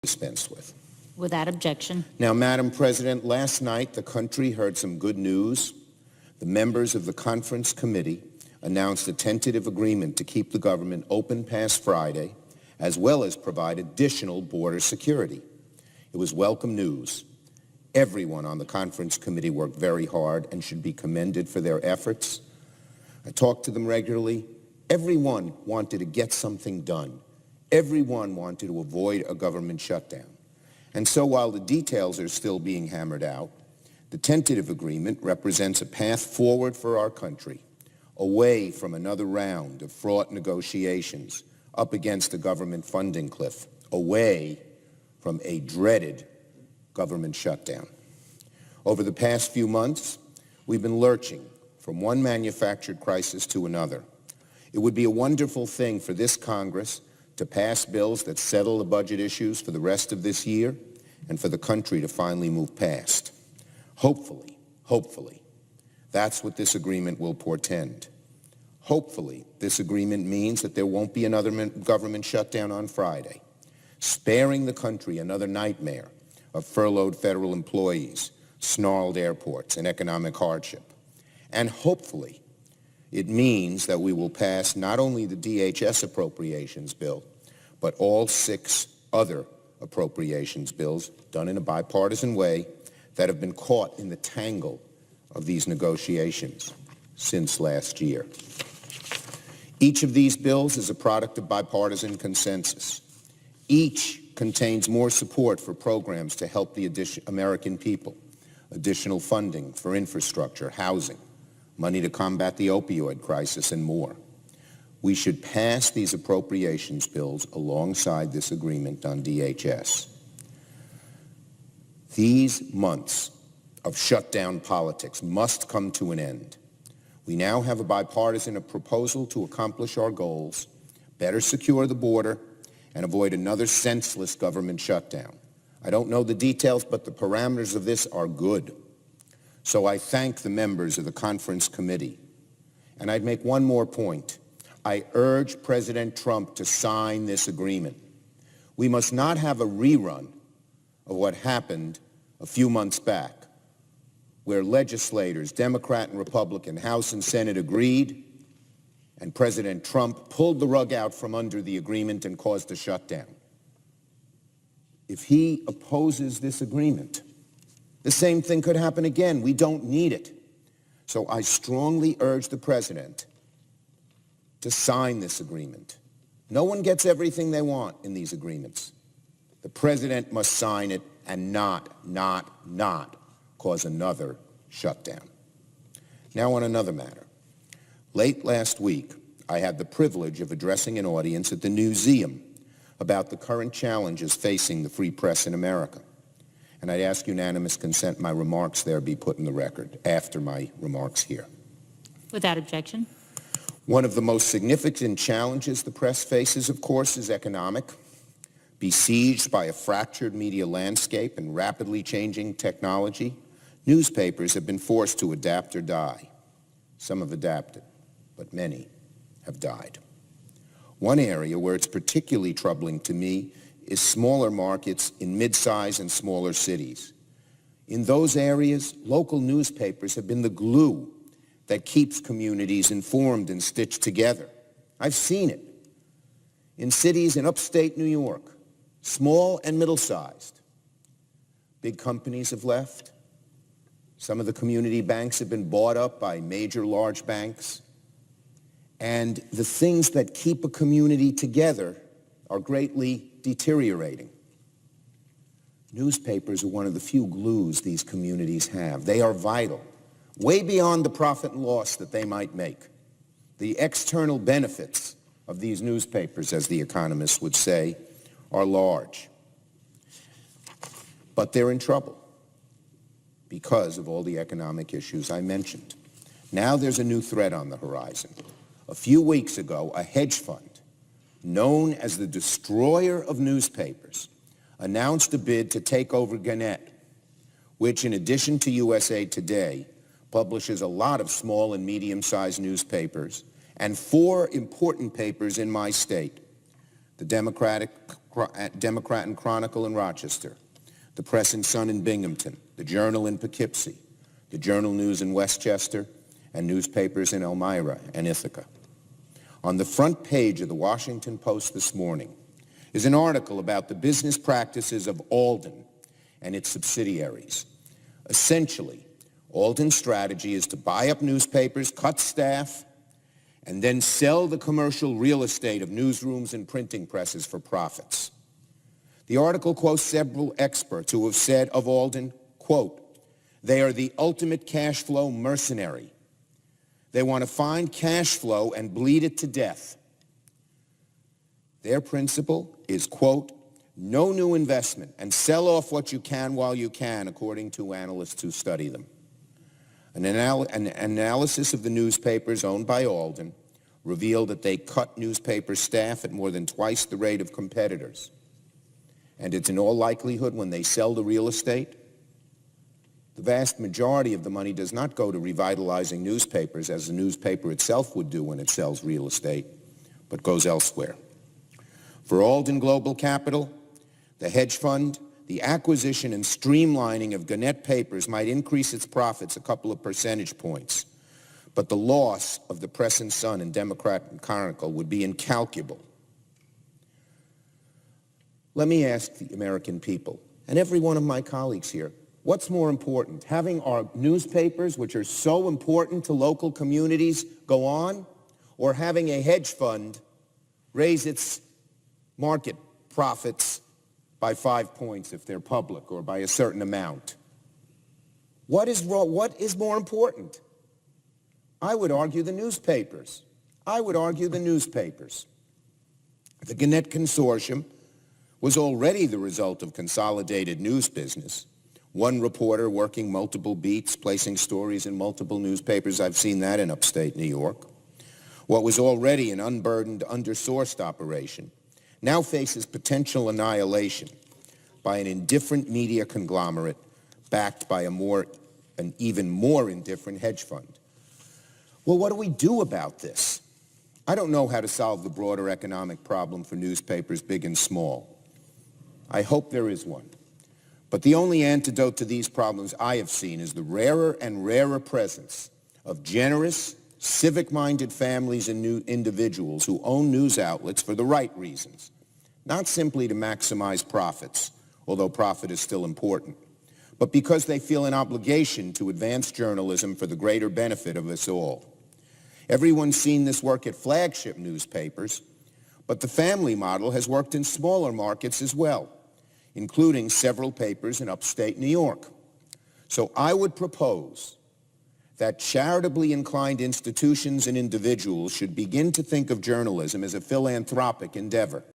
dispensed with. Without objection. Now, Madam President, last night the country heard some good news. The members of the conference committee announced a tentative agreement to keep the government open past Friday, as well as provide additional border security. It was welcome news. Everyone on the conference committee worked very hard and should be commended for their efforts. I talked to them regularly. Everyone wanted to get something done. Everyone wanted to avoid a government shutdown. And so while the details are still being hammered out, the tentative agreement represents a path forward for our country, away from another round of fraught negotiations up against a government funding cliff, away from a dreaded government shutdown. Over the past few months, we've been lurching from one manufactured crisis to another. It would be a wonderful thing for this Congress to pass bills that settle the budget issues for the rest of this year and for the country to finally move past. Hopefully, that's what this agreement will portend. Hopefully, this agreement means that there won't be another government shutdown on Friday, sparing the country another nightmare of furloughed federal employees, snarled airports, and economic hardship. And hopefully, it means that we will pass not only the DHS appropriations bill, but all 6 other appropriations bills done in a bipartisan way that have been caught in the tangle of these negotiations since last year. Each of these bills is a product of bipartisan consensus. Each contains more support for programs to help the American people, additional funding for infrastructure, housing, money to combat the opioid crisis, and more. We should pass these appropriations bills alongside this agreement on DHS. These months of shutdown politics must come to an end. We now have a bipartisan proposal to accomplish our goals, better secure the border, and avoid another senseless government shutdown. I don't know the details, but the parameters of this are good. So I thank the members of the conference committee. And I'd make one more point. I urge President Trump to sign this agreement. We must not have a rerun of what happened a few months back, where legislators, Democrat and Republican, House and Senate agreed, and President Trump pulled the rug out from under the agreement and caused a shutdown. If he opposes this agreement, the same thing could happen again. We don't need it. So I strongly urge the President to sign this agreement. No one gets everything they want in these agreements. The President must sign it and not cause another shutdown. Now on another matter. Late last week, I had the privilege of addressing an audience at the Newseum about the current challenges facing the free press in America. And I'd ask unanimous consent my remarks there be put in the record after my remarks here. Without objection. One of the most significant challenges the press faces, of course, is economic. Besieged by a fractured media landscape and rapidly changing technology, newspapers have been forced to adapt or die. Some have adapted, but many have died. One area where it's particularly troubling to me is smaller markets in mid-size and smaller cities. In those areas, local newspapers have been the glue that keeps communities informed and stitched together. I've seen it. In cities in upstate New York, small and middle-sized, big companies have left. Some of the community banks have been bought up by major large banks. And the things that keep a community together are greatly deteriorating. Newspapers are one of the few glues these communities have. They are vital, way beyond the profit and loss that they might make. The external benefits of these newspapers, as the economists would say, are large. But they're in trouble because of all the economic issues I mentioned. Now there's a new threat on the horizon. A few weeks ago, a hedge fund known as the destroyer of newspapers announced a bid to take over Gannett, which, in addition to USA Today, publishes a lot of small and medium-sized newspapers and 4 important papers in my state, the Democrat and Chronicle in Rochester, the Press and Sun in Binghamton, the Journal in Poughkeepsie, the Journal News in Westchester, and newspapers in Elmira and Ithaca. On the front page of the Washington Post this morning is an article about the business practices of Alden and its subsidiaries. Essentially, Alden's strategy is to buy up newspapers, cut staff, and then sell the commercial real estate of newsrooms and printing presses for profits. The article quotes several experts who have said of Alden, quote, "They are the ultimate cash flow mercenary. They want to find cash flow and bleed it to death. Their principle is, quote, no new investment and sell off what you can while you can, according to analysts who study them." An analysis of the newspapers owned by Alden revealed that they cut newspaper staff at more than twice the rate of competitors. And it's in all likelihood when they sell the real estate, the vast majority of the money does not go to revitalizing newspapers, as the newspaper itself would do when it sells real estate, but goes elsewhere. For Alden Global Capital, the hedge fund, the acquisition and streamlining of Gannett Papers might increase its profits a couple of percentage points, but the loss of the Press and Sun and Democrat and Chronicle would be incalculable. Let me ask the American people, and every one of my colleagues here, what's more important, having our newspapers, which are so important to local communities, go on, or having a hedge fund raise its market profits by 5 points if they're public, or by a certain amount? What is more important? I would argue the newspapers. The Gannett Consortium was already the result of consolidated news business. One reporter working multiple beats, placing stories in multiple newspapers. I've seen that in upstate New York. What was already an unburdened, undersourced operation now faces potential annihilation by an indifferent media conglomerate backed by an even more indifferent hedge fund. Well, what do we do about this? I don't know how to solve the broader economic problem for newspapers, big and small. I hope there is one. But the only antidote to these problems I have seen is the rarer and rarer presence of generous, civic-minded families and new individuals who own news outlets for the right reasons, not simply to maximize profits, although profit is still important, but because they feel an obligation to advance journalism for the greater benefit of us all. Everyone's seen this work at flagship newspapers, but the family model has worked in smaller markets as well, including several papers in upstate New York. So I would propose that charitably inclined institutions and individuals should begin to think of journalism as a philanthropic endeavor.